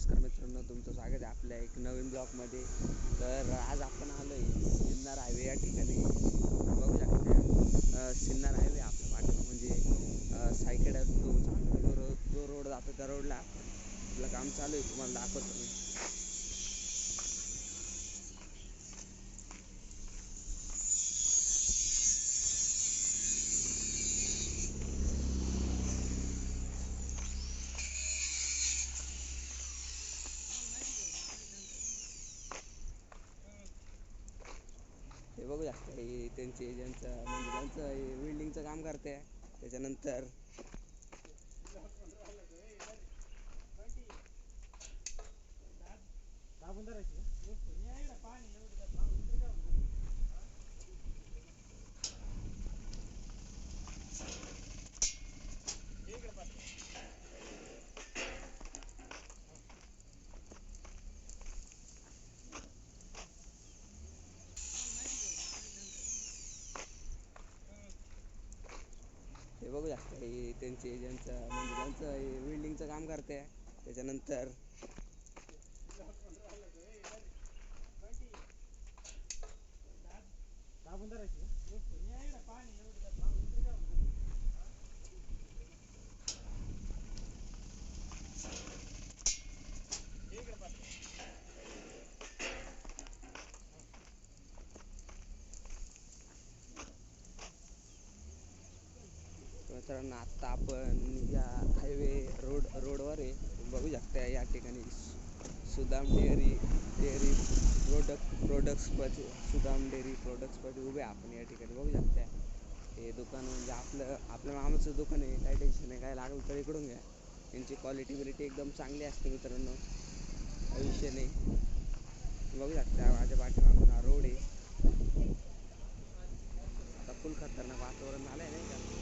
नमस्कार मित्रांनो, तुमचं स्वागत आहे आपल्या एक नवीन ब्लॉगमध्ये. तर आज आपण आलो आहे सिन्नर हायवे या ठिकाणी. बघू शकता सिन्नर हायवे आपल्या पाठीमागे म्हणजे सायकडा जो रोड जातो त्या रोडला आपलं काम चालू आहे. तुम्हाला दाखवतो मी. हे बघू शकता हे त्यांचे ज्यांचं म्हणजे ज्यांचं बिल्डिंगचं काम करते. त्याच्यानंतर हे बघू शकता हे त्यांचे ज्यांचं म्हणजे ज्यांचं बिल्डिंगचं काम करते. त्याच्यानंतर मित्रांनो आत्ता आपण या रोडवर आहे. बघू शकता या ठिकाणी सुदाम डेअरी प्रोडक्ट्समध्ये सुदाम डेअरी प्रोडक्ट्समध्ये उभे आपण या ठिकाणी. बघू शकता हे दुकान म्हणजे आपल्या मामाचं दुकान आहे. काय टेन्शन नाही, काय लागलं तर इकडून घ्या. यांची क्वालिटी एकदम चांगली असते मित्रांनो, काही विषय नाही. बघू शकता माझ्या पाठीमागून हा रोड आहे. आता फुल खतरनाक वातावरण झालं आहे नाही का.